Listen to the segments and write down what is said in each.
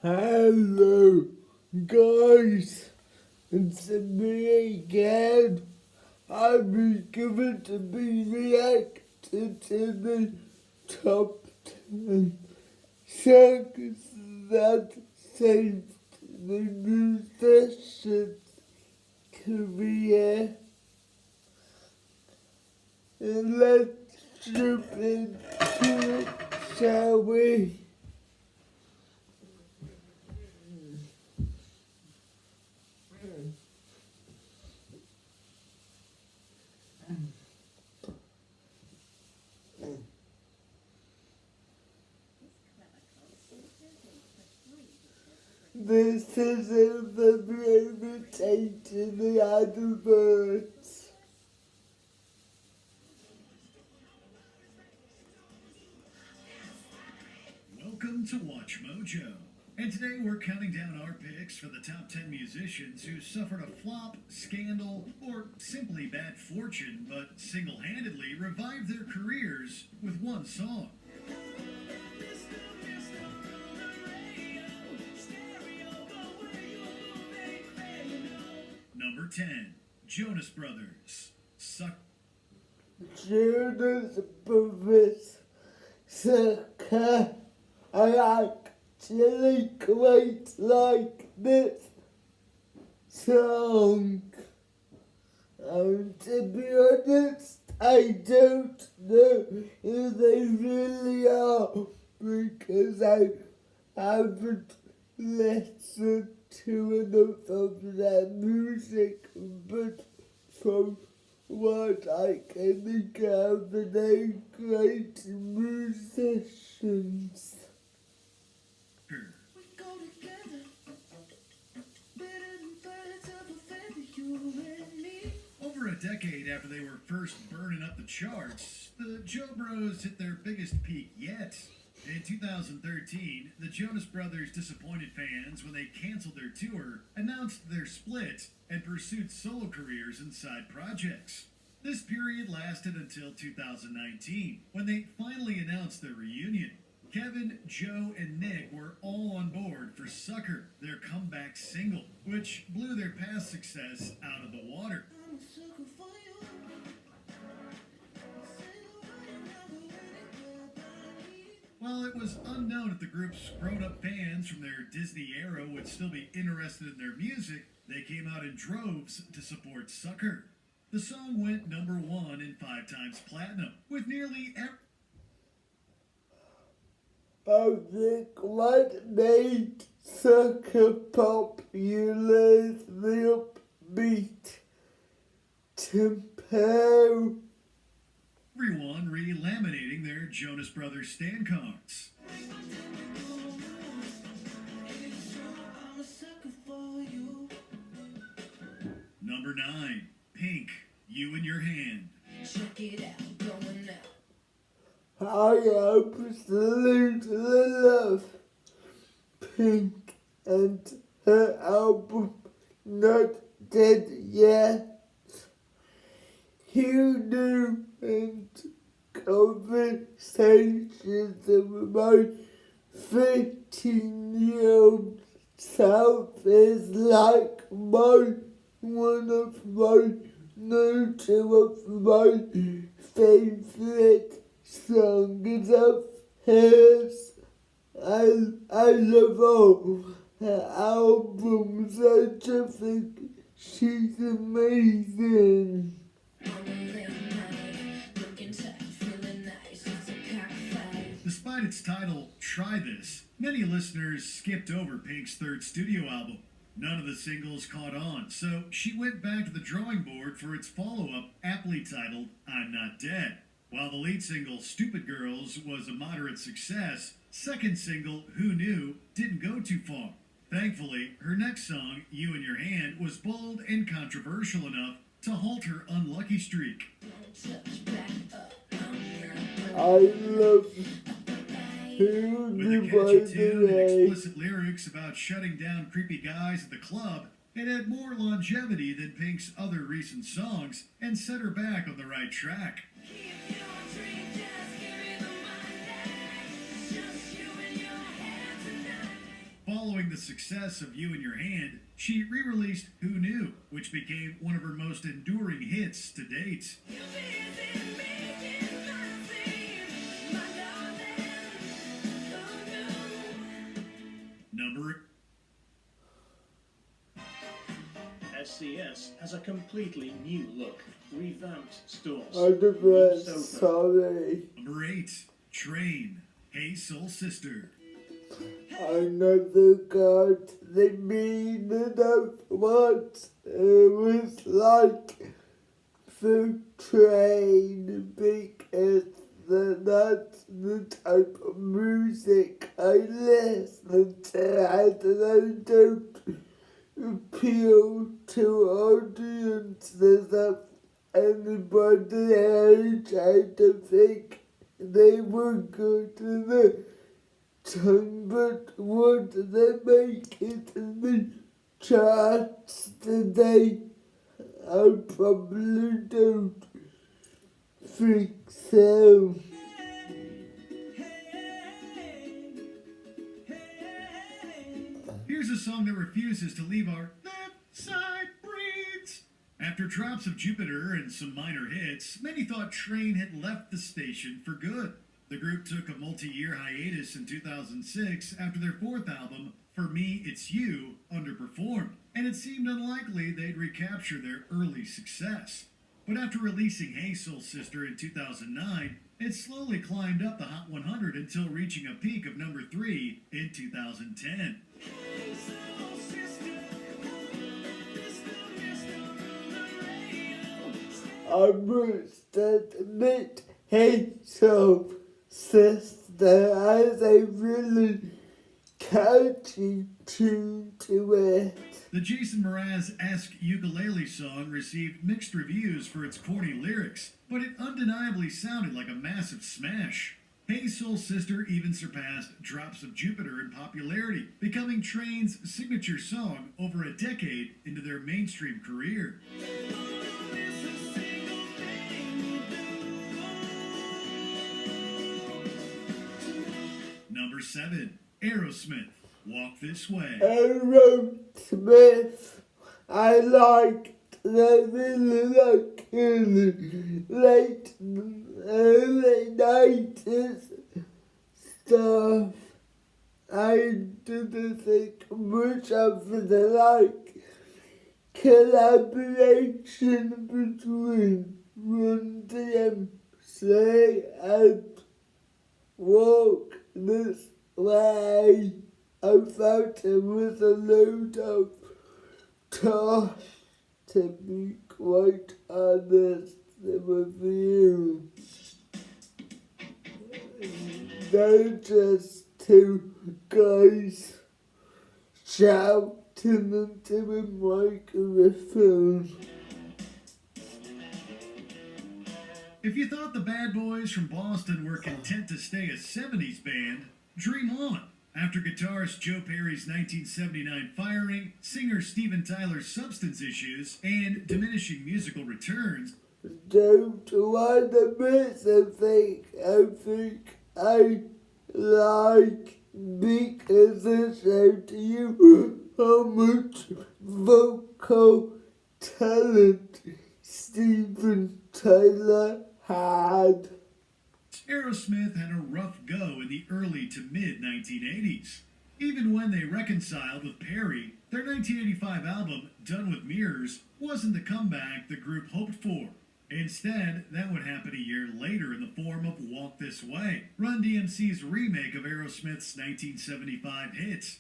Hello, guys. It's me again. I've been given to be reacted to the top 10 songs that saved the musician's career. And let's jump into it, shall we? This is the invitation to the adverts. Welcome to Watch Mojo. And today we're counting down our picks for the top 10 musicians who suffered a flop, scandal, or simply bad fortune, but single-handedly revived their careers with one song. Number 10, Jonas Brothers, Suck. Jonas Brothers, Sucker. I actually quite like this song. To be honest, I don't know if they really are because I haven't listened to enough of their music, but from what I can gather, they're great musicians. We go together, better than birds of a feather, you and me. Over a decade after they were first burning up the charts, the Joe Bros hit their biggest peak yet. In 2013, the Jonas Brothers disappointed fans when they canceled their tour, announced their split, and pursued solo careers and side projects. This period lasted until 2019, when they finally announced their reunion. Kevin, Joe, and Nick were all on board for Sucker, their comeback single, which blew their past success out of the water. I'm a sucker for you. While it was unknown if the group's grown-up fans from their Disney era would still be interested in their music, they came out in droves to support Sucker. The song went number 1 and 5 times platinum, with nearly every... I think what made Sucker popular is the upbeat tempo. Everyone re-laminating their Jonas Brothers stand cards. Number 9, Pink, You in Your Hand. Check it out, going out. I absolutely love Pink and her album Not Dead Yet. Who knew and conversations of my 15-year-old self is like one of my favorite songs of hers. I love all her albums. I just think she's amazing. Despite its title, Try This, many listeners skipped over Pink's third studio album. None of the singles caught on, so she went back to the drawing board for its follow-up, aptly titled I'm Not Dead. While the lead single, Stupid Girls, was a moderate success, second single, Who Knew, didn't go too far. Thankfully, her next song, You in Your Hand, was bold and controversial enough to halt her unlucky streak. I love With a catchy tune and explicit lyrics about shutting down creepy guys at the club, it had more longevity than Pink's other recent songs and set her back on the right track. Following the success of You in Your Hand, she re-released Who Knew, which became one of her most enduring hits to date. Number SCS has a completely new look, revamped stores, I'm new sofa. sorry. Number 8, Train, Hey Soul Sister. I never got the meaning of what it was like the train because that's the type of music I listen to and I don't appeal to audiences of anybody else. I don't think they were good in the time, but would they make it in the charts today? I probably don't think so. Here's a song that refuses to leave our left side breathes. After Drops of Jupiter and some minor hits, many thought Train had left the station for good. The group took a multi-year hiatus in 2006 after their fourth album, For Me It's You, underperformed, and it seemed unlikely they'd recapture their early success. But after releasing Hey Soul Sister in 2009, it slowly climbed up the Hot 100 until reaching a peak of number 3 in 2010. I must admit, Hey Soul Sister has a really catchy tune to it. The Jason Mraz-esque ukulele song received mixed reviews for its corny lyrics, but it undeniably sounded like a massive smash. Hey Soul Sister even surpassed Drops of Jupiter in popularity, becoming Train's signature song over a decade into their mainstream career. Number 7, Aerosmith, Walk This Way. Aerosmith, I liked the really like in the late early 90s stuff. I didn't think much of the like collaboration between Run DMC and Walk This Way. I thought it was a load of tosh, to be quite honest with you. They're just two guys shouting into a microphone. If you thought the Bad Boys from Boston were content to stay a 70s band, dream on. After guitarist Joe Perry's 1979 firing, singer Steven Tyler's substance issues, and diminishing musical returns, Don't want to miss a thing. I think I like because it showed to you how much vocal talent Steven Tyler had. Aerosmith had a rough go in the early to mid-1980s. Even when they reconciled with Perry, their 1985 album, Done With Mirrors, wasn't the comeback the group hoped for. Instead, that would happen a year later in the form of Walk This Way, Run DMC's remake of Aerosmith's 1975 hits.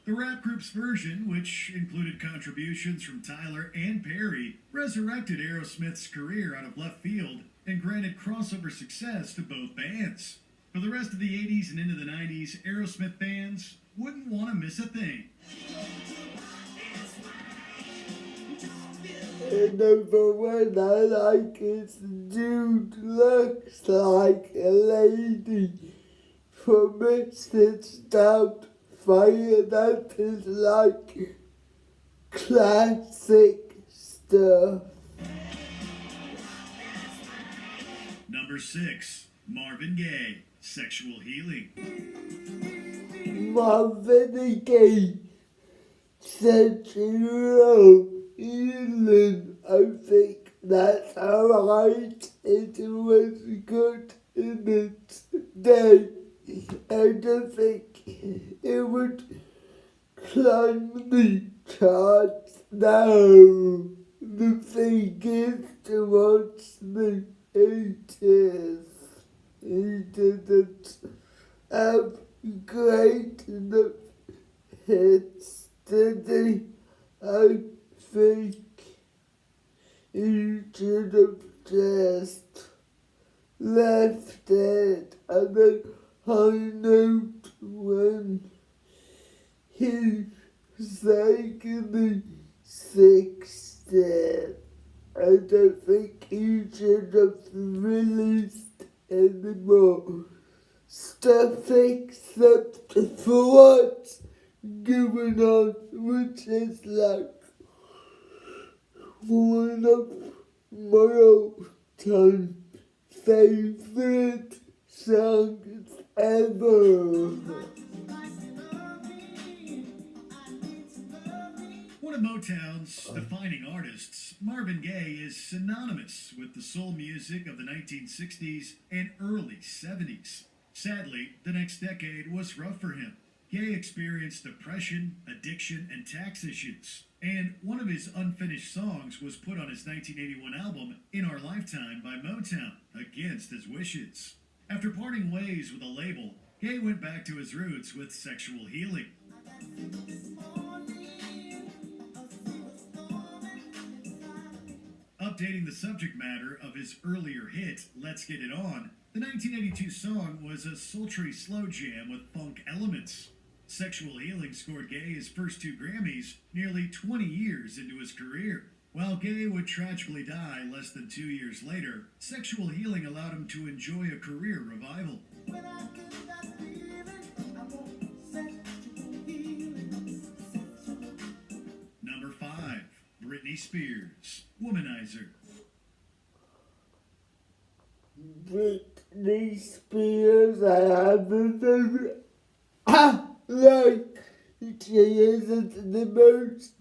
The rap group's version, which included contributions from Tyler and Perry, resurrected Aerosmith's career out of left field and granted crossover success to both bands. For the rest of the 80s and into the 90s, Aerosmith fans wouldn't want to miss a thing. Number one I like is Dude Looks Like a Lady from Mr. Stout Fire. That is like classic stuff. Number 6, Marvin Gaye, Sexual Healing. Marvin Gaye, Sexual Healing. I think that's alright. It was good in its day. I don't think it would climb the charts now. The thing is, towards the 80s, he didn't have great enough hits, did he? I think he should have just left it at a high note when he sang in the 60s. I don't think he should have released any more stuff except for what's going on, which is like one of my all-time favorite songs ever. One of Motown's defining artists, Marvin Gaye is synonymous with the soul music of the 1960s and early 70s. Sadly, the next decade was rough for him. Gaye experienced depression, addiction, and tax issues. And one of his unfinished songs was put on his 1981 album, In Our Lifetime by Motown, against his wishes. After parting ways with a label, Gaye went back to his roots with Sexual Healing. Updating the subject matter of his earlier hit, Let's Get It On, the 1982 song was a sultry slow jam with funk elements. Sexual Healing scored Gaye his first 2 Grammys nearly 20 years into his career. While Gaye would tragically die less than 2 years later, Sexual Healing allowed him to enjoy a career revival. Number 5, Britney Spears, Womanizer. Britney Spears, I haven't like, she isn't the most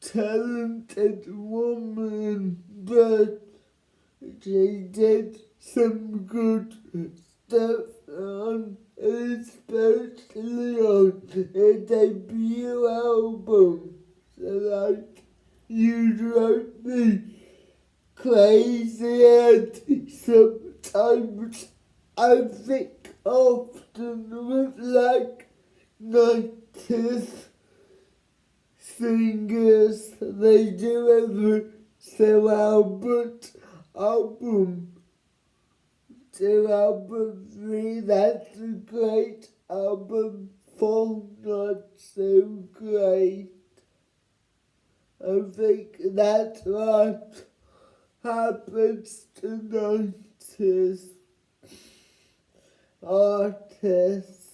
talented woman, but she did some good stuff on, especially on her debut album. So like, you drove me crazy, and sometimes I think often with like 90s singers, they do every so album 2, album 3, that's a great, album 4 not so great. I think that's what happens to 90s artists.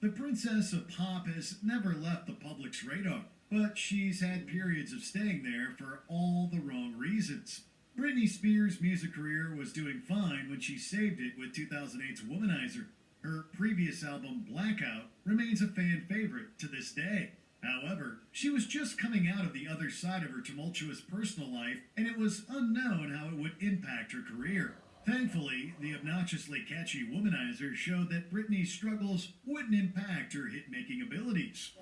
The Princess of Pop has never left the public's radar, but she's had periods of staying there for all the wrong reasons. Britney Spears' music career was doing fine when she saved it with 2008's Womanizer. Her previous album, Blackout, remains a fan favorite to this day. However, she was just coming out of the other side of her tumultuous personal life, and it was unknown how it would impact her career. Thankfully, the obnoxiously catchy Womanizer showed that Britney's struggles wouldn't impact her hit-making abilities.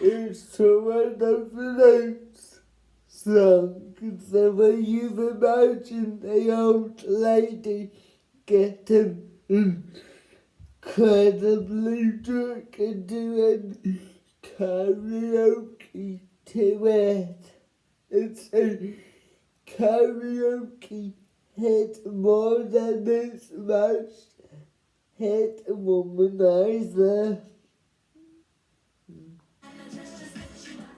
It's one of the song, so when you imagine the old lady getting incredibly drunk and doing karaoke to it. It's a karaoke hit more than this smash hit Womanizer.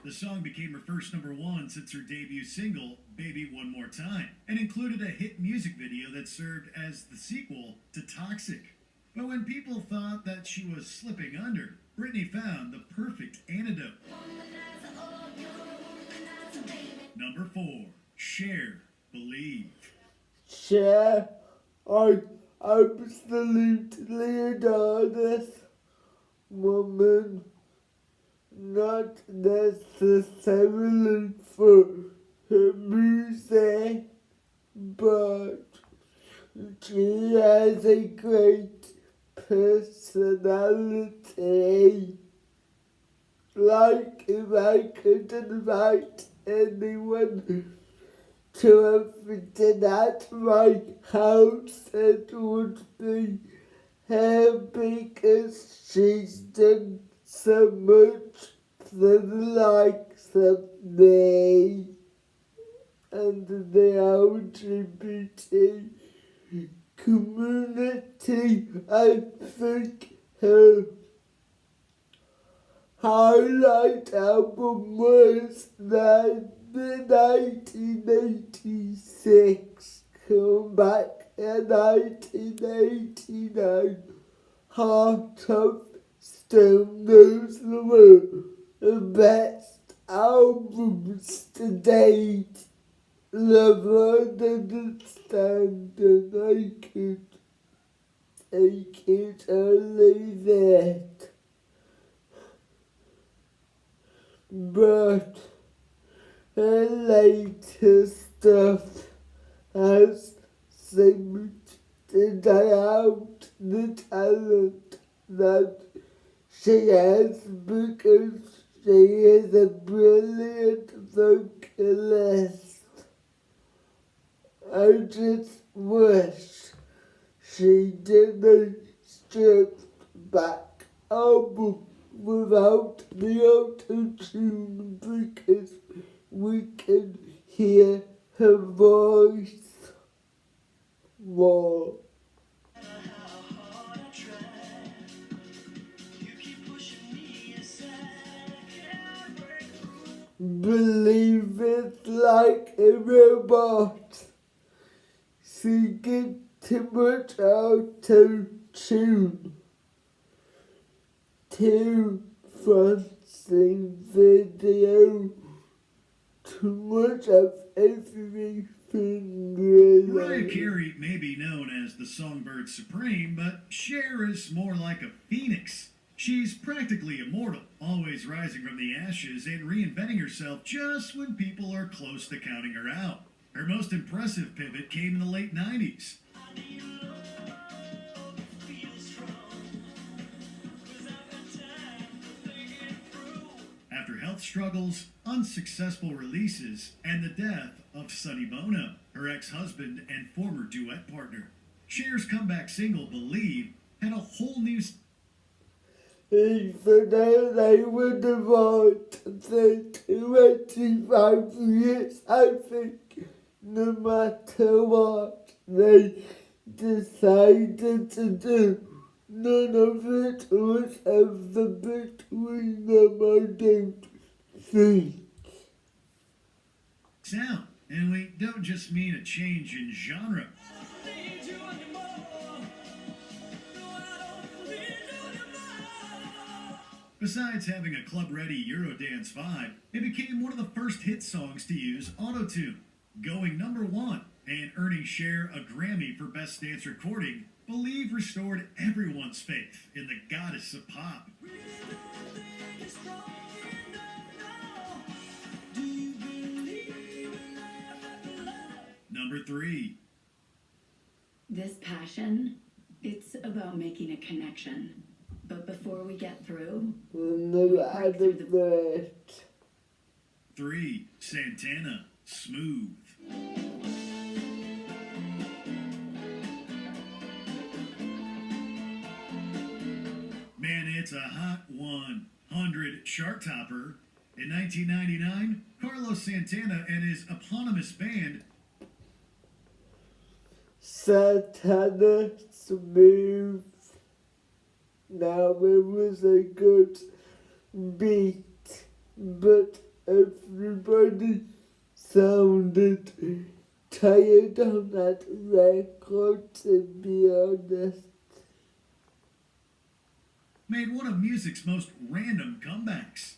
The song became her first #1 since her debut single, Baby One More Time, and included a hit music video that served as the sequel to Toxic. But when people thought that she was slipping under, Britney found the perfect antidote. Number 4. Cher, Believe. Cher, I absolutely adore this woman, not necessarily for her music, but she has a great personality. Like if I could invite anyone to have dinner at my house, it would be her because she's done so much for the likes of me and the LGBT community. I think her highlight album was the 1986 comeback in 1989 Heart of Stone. Those were the best albums to date. Love and Understand, and I could take it or leave it. But her later stuff has seemed to die out the talent that she has, because she is a brilliant vocalist. I just wish she did a stripped back album without the auto-tune, because we can hear her voice more. Believe it like a robot. She gets too much auto-tune. Too fancy video. Too much of everything. Mariah Carey may be known as the Songbird Supreme, but Cher is more like a phoenix. She's practically immortal, always rising from the ashes and reinventing herself just when people are close to counting her out. Her most impressive pivot came in the late 90s. After health struggles, unsuccessful releases, and the death of Sonny Bono, her ex-husband and former duet partner. Cher's comeback single, Believe, had a whole new... Even though they were divorced for 25 years, I think no matter what they decided to do, none of it was ever between them, I don't think. sound, and we don't just mean a change in genre. Besides having a club-ready Eurodance vibe, it became one of the first hit songs to use autotune, going #1 and earning Cher a Grammy for Best Dance Recording. Believe restored everyone's faith in the goddess of pop. Number 3. This passion, it's about making a connection. But before we get through, We'll never out of it. 3. Santana, Smooth. Man, it's a hot 100 chart topper. In 1999, Carlos Santana and his eponymous band Santana, Smooth. Now it was a good beat, but everybody sounded tired on that record, to be honest. made one of music's most random comebacks.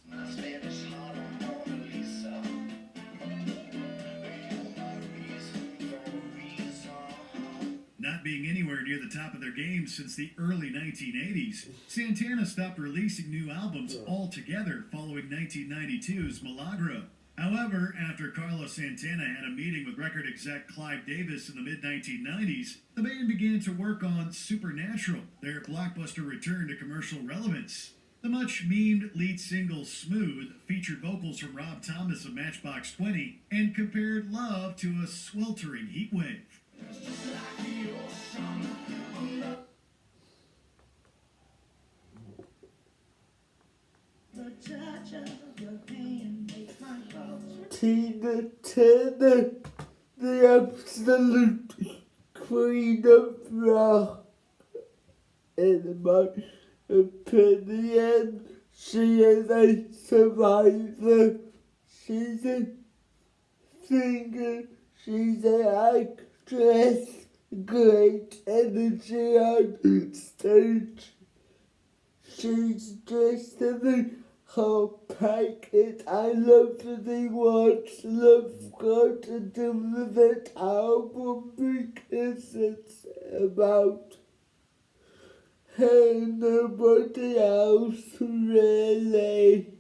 Not being anywhere near the top of their game since the early 1980s, Santana stopped releasing new albums altogether following 1992's Milagro. However, after Carlos Santana had a meeting with record exec Clive Davis in the mid-1990s, the band began to work on Supernatural, their blockbuster return to commercial relevance. The much-memed lead single Smooth featured vocals from Rob Thomas of Matchbox 20 and compared love to a sweltering heat wave. Tina Turner, the absolute queen of rock. In my opinion, she is a survivor. She's a singer, she's an actress, great energy on stage. She's just the whole packet. I love the What's Love Got to Do with It album because it's about her and nobody else really.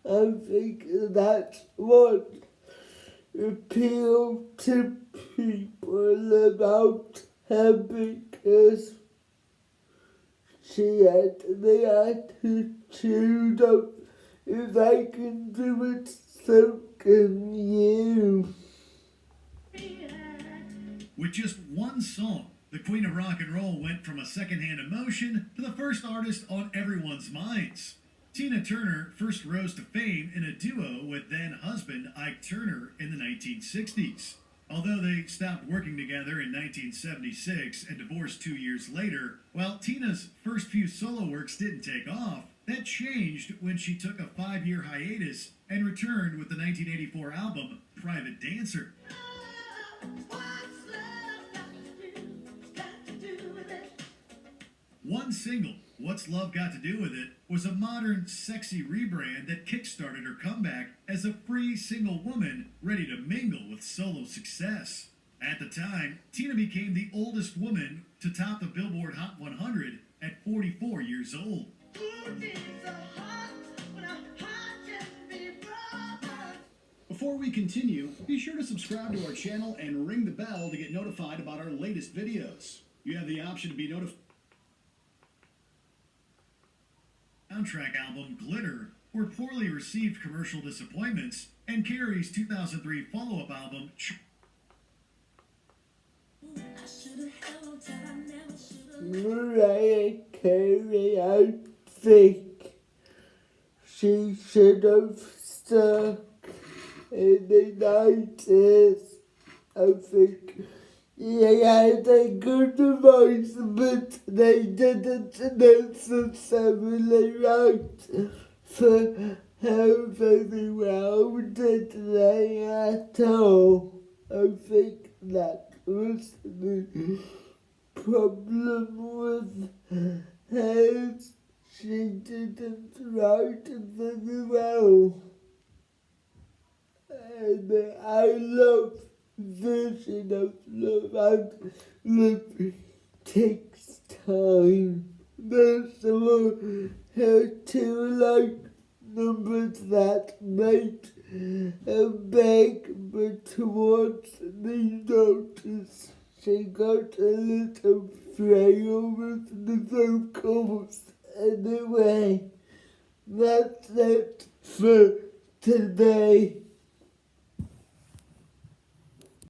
I think that's what appealed to people about her because she had the attitude of, if I can do it, so can you. With just one song, the Queen of Rock and Roll went from a secondhand emotion to the first artist on everyone's minds. Tina Turner first rose to fame in a duo with then-husband Ike Turner in the 1960s. Although they stopped working together in 1976 and divorced 2 years later, while Tina's first few solo works didn't take off, that changed when she took a 5-year hiatus and returned with the 1984 album Private Dancer. One single, What's Love Got to Do With It, was a modern, sexy rebrand that kickstarted her comeback as a free single woman ready to mingle with solo success. At the time, Tina became the oldest woman to top the Billboard Hot 100 at 44 years old. Before we continue, be sure to subscribe to our channel and ring the bell to get notified about our latest videos. You have the option to be notified. Soundtrack album Glitter were poorly received commercial disappointments, and Carrie's 2003 follow-up album Mariah Carey, I think she should have stuck in the 90s. I think he had a good voice, but they didn't necessarily write for how very well did they at all. I think that was the problem with her. She didn't write very well. And I love version of love, and love takes time. There's some her two like numbers that made a big, but towards the notice she got a little frail with the vocals. Anyway, that's it for today.